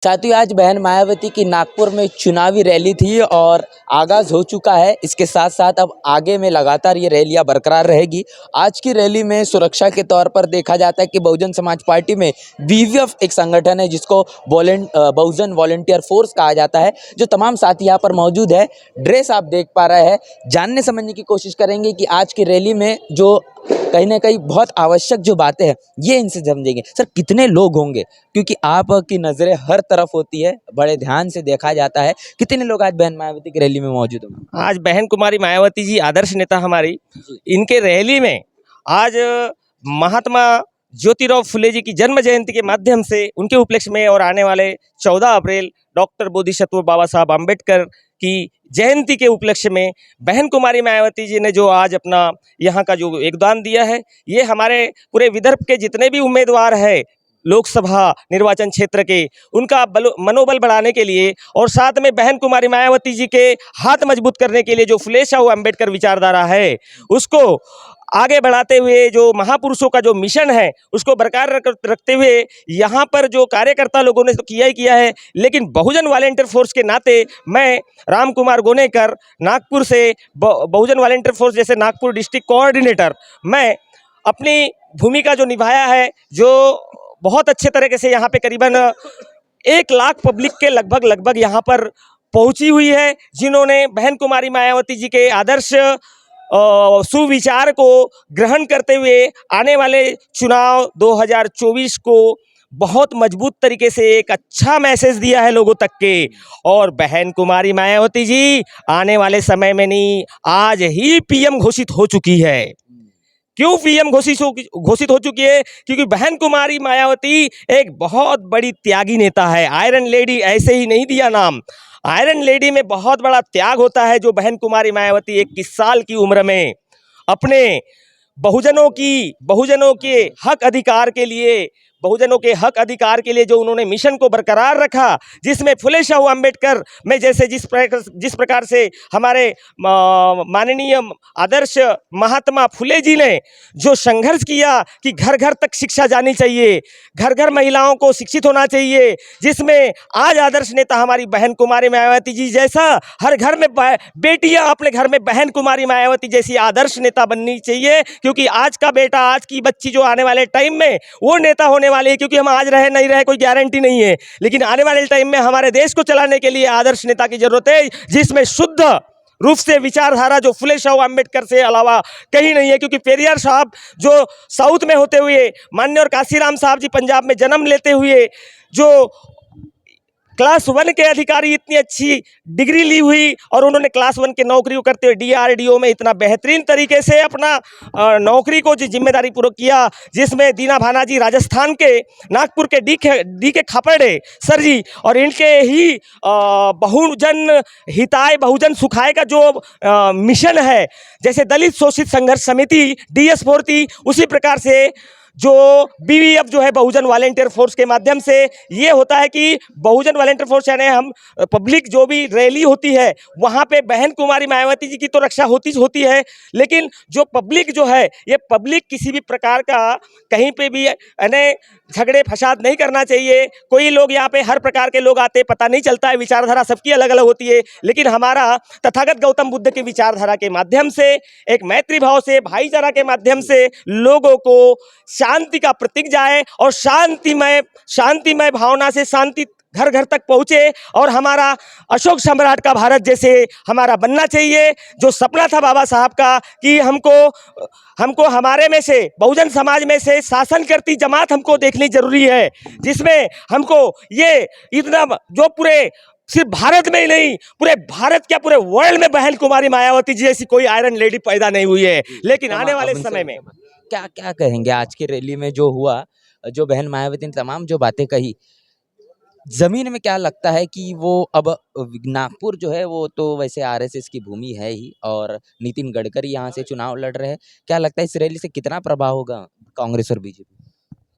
साथियों, आज बहन मायावती की नागपुर में चुनावी रैली थी और आगाज हो चुका है। इसके साथ साथ अब आगे में लगातार ये रैलियां बरकरार रहेगी। आज की रैली में सुरक्षा के तौर पर देखा जाता है कि बहुजन समाज पार्टी में बीवीएफ एक संगठन है जिसको बहुजन वॉलंटियर फोर्स कहा जाता है। जो तमाम साथी यहाँ पर मौजूद है, ड्रेस आप देख पा रहे हैं। जानने समझने की कोशिश करेंगे कि आज की रैली में जो कहीं ना कहीं बहुत आवश्यक जो बातें हैं ये इनसे समझेंगे। सर, कितने लोग होंगे, क्योंकि आपकी नज़रें हर तरफ होती है, बड़े ध्यान से देखा जाता है। कितने लोग आज बहन मायावती की रैली में मौजूद होंगे? आज बहन कुमारी मायावती जी आदर्श नेता हमारी, इनके रैली में आज महात्मा ज्योतिराव फुले जी की जन्म जयंती के माध्यम से उनके उपलक्ष्य में और आने वाले 14 अप्रैल डॉक्टर बोधिसत्व बाबा साहब आम्बेडकर की जयंती के उपलक्ष्य में बहन कुमारी मायावती जी ने जो आज अपना यहाँ का जो योगदान दिया है, ये हमारे पूरे विदर्भ के जितने भी उम्मीदवार हैं लोकसभा निर्वाचन क्षेत्र के, उनका मनोबल बढ़ाने के लिए और साथ में बहन कुमारी मायावती जी के हाथ मजबूत करने के लिए जो फुले शाहू अम्बेडकर विचारधारा है उसको आगे बढ़ाते हुए, जो महापुरुषों का जो मिशन है उसको बरकरार रखते हुए यहाँ पर जो कार्यकर्ता लोगों ने तो किया ही किया है, लेकिन बहुजन वॉलंटियर फोर्स के नाते मैं राम कुमार गोनेकर नागपुर से बहुजन वॉलंटियर फोर्स जैसे नागपुर डिस्ट्रिक्ट कोऑर्डिनेटर, मैं अपनी भूमिका जो निभाया है, जो बहुत अच्छे तरीके से यहाँ पे करीबन 1 लाख पब्लिक के लगभग यहाँ पर पहुँची हुई है, जिन्होंने बहन कुमारी मायावती जी के आदर्श सुविचार को ग्रहण करते हुए आने वाले चुनाव 2024 को बहुत मजबूत तरीके से एक अच्छा मैसेज दिया है लोगों तक के। और बहन कुमारी मायावती जी आने वाले समय में नहीं, आज ही पीएम घोषित हो चुकी है। क्यों पीएम घोषित हो चुकी है? क्योंकि बहन कुमारी मायावती एक बहुत बड़ी त्यागी नेता है। आयरन लेडी ऐसे ही नहीं दिया नाम, आयरन लेडी में बहुत बड़ा त्याग होता है। जो बहन कुमारी मायावती 21 साल की उम्र में अपने बहुजनों के हक अधिकार के लिए, बहुजनों के हक अधिकार के लिए जो उन्होंने मिशन को बरकरार रखा, जिसमें फुले शाहू अम्बेडकर में जैसे जिस प्रकार से हमारे माननीय आदर्श महात्मा फुले जी ने जो संघर्ष किया कि घर घर तक शिक्षा जानी चाहिए, घर घर महिलाओं को शिक्षित होना चाहिए, जिसमें आज आदर्श नेता हमारी बहन कुमारी मायावती जी जैसा हर घर में बेटियां अपने घर में बहन कुमारी मायावती जैसी आदर्श नेता बननी चाहिए। क्योंकि आज का बेटा, आज की बच्ची जो आने वाले टाइम में वो नेता होने वाले हैं, क्योंकि हम आज रहे नहीं रहे कोई गारंटी नहीं है, लेकिन आने वाले टाइम में हमारे देश को चलाने के लिए आदर्श नेता की जरूरत है, जिसमें शुद्ध रूप से विचारधारा जो फुले शाहू अम्बेडकर से अलावा कहीं नहीं है। क्योंकि पेरियार साहब जो साउथ में होते हुए, माननीय और काशीराम साहब जी पंजाब में जन्म लेते हुए जो क्लास 1 के अधिकारी, इतनी अच्छी डिग्री ली हुई और उन्होंने क्लास 1 के नौकरी को करते हुए डीआरडीओ में इतना बेहतरीन तरीके से अपना नौकरी को जिम्मेदारी पूर्वक किया, जिसमें दीना भाना जी राजस्थान के नागपुर के डी के खापड़े सर जी और इनके ही बहुजन हिताय बहुजन सुखाय का जो मिशन है, जैसे दलित शोषित संघर्ष समिति DS4 थी, उसी प्रकार से जो बीवीएफ जो है बहुजन वॉलंटियर फोर्स के माध्यम से ये होता है कि बहुजन वॉलंटियर फोर्स यानी हम पब्लिक जो भी रैली होती है वहाँ पे बहन कुमारी मायावती जी की तो रक्षा होती है, लेकिन जो पब्लिक जो है, ये पब्लिक किसी भी प्रकार का कहीं पे भी यानी झगड़े फसाद नहीं करना चाहिए। कोई लोग यहाँ पे हर प्रकार के लोग आते, पता नहीं चलता है, विचारधारा सबकी अलग अलग होती है, लेकिन हमारा तथागत गौतम बुद्ध की विचारधारा के माध्यम से, एक मैत्री भाव से, भाईचारा के माध्यम से लोगों को शांति का प्रतीक जाए और शांतिमय भावना से शांति घर घर तक पहुँचे और हमारा अशोक सम्राट का भारत जैसे हमारा बनना चाहिए। जो सपना था बाबा साहब का कि हमको हमारे में से बहुजन समाज में से शासन करती जमात हमको देखनी जरूरी है, जिसमें हमको ये इतना जो पूरे सिर्फ भारत में ही नहीं, पूरे भारत क्या पूरे वर्ल्ड में बहन कुमारी मायावती जी जैसी कोई आयरन लेडी पैदा नहीं हुई है। लेकिन आने वाले समय में क्या क्या कहेंगे आज की रैली में जो हुआ, जो बहन मायावती ने तमाम जो बातें कही, जमीन में क्या लगता है कि वो अब नागपुर जो है वो तो वैसे आरएसएस की भूमि है ही और नितिन गडकरी यहाँ से चुनाव लड़ रहे हैं, क्या लगता है इस रैली से कितना प्रभाव होगा कांग्रेस और बीजेपी?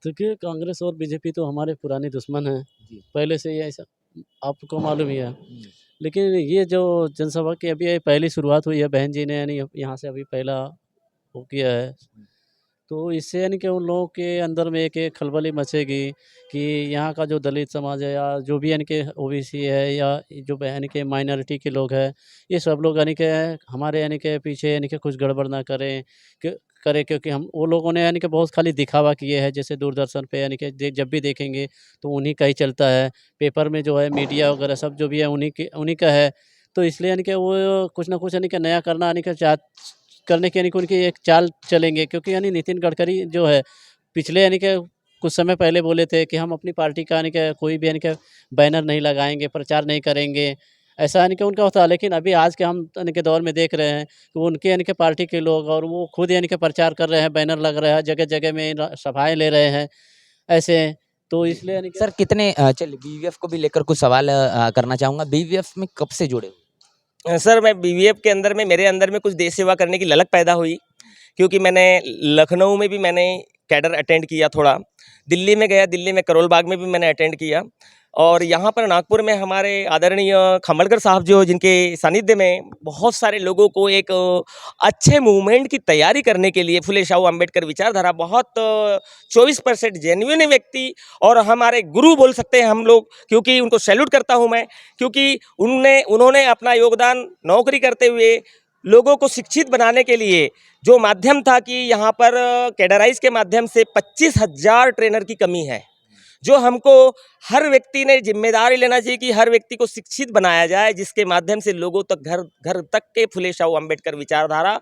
देखिए, कांग्रेस और बीजेपी तो हमारे पुराने दुश्मन हैं, पहले से ही ऐसा आपको मालूम ही है। लेकिन ये जो जनसभा की अभी पहली शुरुआत हुई है, बहन जी ने यानी यहाँ से अभी पहला वो किया है, तो इससे यानी कि उन लोगों के अंदर में एक खलबली मचेगी कि यहाँ का जो दलित समाज है या जो भी यानी कि ओबीसी है या जो यानी कि माइनॉरिटी के लोग हैं, ये सब लोग यानी कि हमारे यानी कि पीछे यानी कि कुछ गड़बड़ ना करें क्योंकि हम वो लोगों ने यानी कि बहुत खाली दिखावा किए हैं। जैसे दूरदर्शन पे यानी कि जब भी देखेंगे तो उन्हीं का ही चलता है, पेपर में जो है मीडिया वगैरह सब जो भी है उन्हीं का है। तो इसलिए यानी कि वो कुछ ना कुछ यानी कि नया करना यानी कि करने की यानी कि उनकी एक चाल चलेंगे, क्योंकि यानी नितिन गडकरी जो है पिछले यानी कि कुछ समय पहले बोले थे कि हम अपनी पार्टी का यानी कि कोई भी यानी कि बैनर नहीं लगाएंगे, प्रचार नहीं करेंगे, ऐसा यानी कि उनका होता है। लेकिन अभी आज के हम यानी कि दौर में देख रहे हैं कि उनके यानी कि पार्टी के लोग और वो खुद यानी कि प्रचार कर रहे हैं, बैनर लग रहा है, जगह जगह में सभाएं ले रहे हैं ऐसे। तो इसलिए यानी कि सर कितने चलिए बीवीएफ को भी लेकर कुछ सवाल करना चाहूँगा। बीवीएफ में कब से जुड़े हो? सर मैं बीवीएफ के अंदर में मेरे अंदर में कुछ देश सेवा करने की ललक पैदा हुई, क्योंकि मैंने लखनऊ में भी मैंने कैडर अटेंड किया, थोड़ा दिल्ली में गया, दिल्ली में करोल बाग में भी मैंने अटेंड किया, और यहाँ पर नागपुर में हमारे आदरणीय खम्बड़कर साहब जो जिनके सानिध्य में बहुत सारे लोगों को एक अच्छे मूवमेंट की तैयारी करने के लिए फुले शाहू अम्बेडकर विचारधारा बहुत 24% जेन्युइन व्यक्ति और हमारे गुरु बोल सकते हैं हम लोग, क्योंकि उनको सैल्यूट करता हूँ मैं, क्योंकि उन्होंने अपना योगदान नौकरी करते हुए लोगों को शिक्षित बनाने के लिए जो माध्यम था कि यहाँ पर कैडराइज के माध्यम से 25,000 ट्रेनर की कमी है, जो हमको हर व्यक्ति ने जिम्मेदारी लेना चाहिए कि हर व्यक्ति को शिक्षित बनाया जाए, जिसके माध्यम से लोगों तक घर घर तक के फुले शाहू अम्बेडकर विचारधारा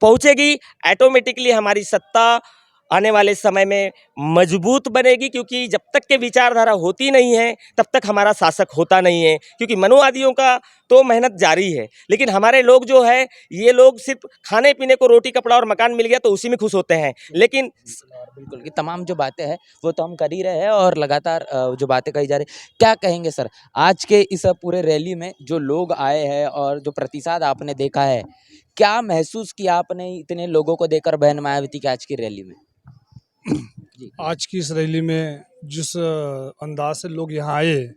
पहुँचेगी। ऑटोमेटिकली हमारी सत्ता आने वाले समय में मजबूत बनेगी, क्योंकि जब तक के विचारधारा होती नहीं है तब तक हमारा शासक होता नहीं है, क्योंकि मनुवादियों का तो मेहनत जारी है, लेकिन हमारे लोग जो है ये लोग सिर्फ खाने पीने को रोटी कपड़ा और मकान मिल गया तो उसी में खुश होते हैं। लेकिन बिल्कुल कि तमाम जो बातें हैं वो तो हम कर ही रहे हैं और लगातार जो बातें कही जा रही, क्या कहेंगे सर आज के इस पूरे रैली में जो लोग आए हैं और जो प्रतिसाद आपने देखा है, क्या महसूस किया आपने इतने लोगों को देखकर बहन मायावती की आज की रैली में? आज की इस रैली में जिस अंदाज से लोग यहाँ आए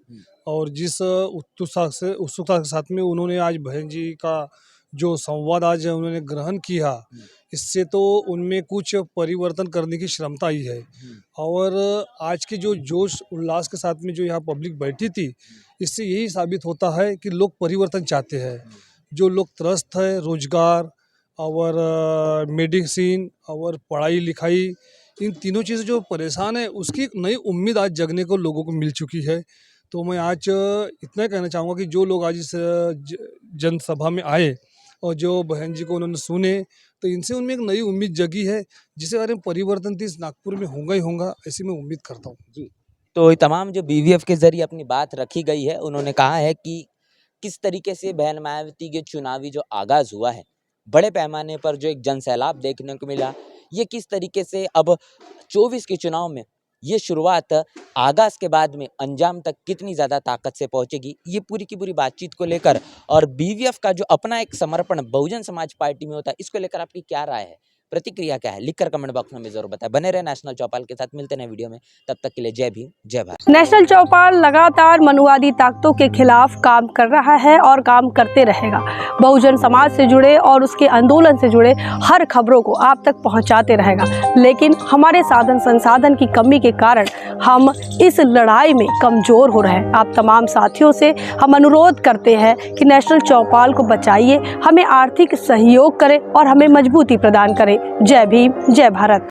और जिस उत्सुकता के साथ में उन्होंने आज बहन जी का जो संवाद आज उन्होंने ग्रहण किया, इससे तो उनमें कुछ परिवर्तन करने की क्षमता ही है। और आज के जो जोश उल्लास के साथ में जो यहाँ पब्लिक बैठी थी, इससे यही साबित होता है कि लोग परिवर्तन चाहते हैं। जो लोग त्रस्त है रोजगार और मेडिसिन और पढ़ाई लिखाई, इन तीनों चीज़ें जो परेशान है, उसकी एक नई उम्मीद आज जगने को लोगों को मिल चुकी है। तो मैं आज इतना कहना चाहूँगा कि जो लोग आज इस जनसभा में आए और जो बहन जी को उन्होंने सुने, तो इनसे उनमें एक नई उम्मीद जगी है, जिससे बारे में परिवर्तन इस नागपुर में होगा ही होगा, ऐसी मैं उम्मीद करता हूँ। जी, तो तमाम जो बीवीएफ के जरिए अपनी बात रखी गई है, उन्होंने कहा है कि किस तरीके से बहन मायावती के चुनावी जो आगाज हुआ है, बड़े पैमाने पर जो एक जनसैलाब देखने को मिला, ये किस तरीके से अब 24 के चुनाव में ये शुरुआत आगाज के बाद में अंजाम तक कितनी ज़्यादा ताकत से पहुंचेगी, ये पूरी की पूरी बातचीत को लेकर और बीवीएफ का जो अपना एक समर्पण बहुजन समाज पार्टी में होता है, इसको लेकर आपकी क्या राय है, प्रतिक्रिया क्या है, लिखकर कमेंट बॉक्स में जरूर बताएं। बने रहे नेशनल चौपाल के साथ, मिलते हैं वीडियो में, तब तक के लिए जय भीम जय भारत। नेशनल चौपाल लगातार मनुवादी ताकतों के खिलाफ काम कर रहा है और काम करते रहेगा। बहुजन समाज से जुड़े और उसके आंदोलन से जुड़े हर खबरों को आप तक पहुंचाते रहेगा, लेकिन हमारे साधन संसाधन की कमी के कारण हम इस लड़ाई में कमज़ोर हो रहे हैं। आप तमाम साथियों से हम अनुरोध करते हैं कि नेशनल चौपाल को बचाइए, हमें आर्थिक सहयोग करें और हमें मजबूती प्रदान करें। जय भीम जय भारत।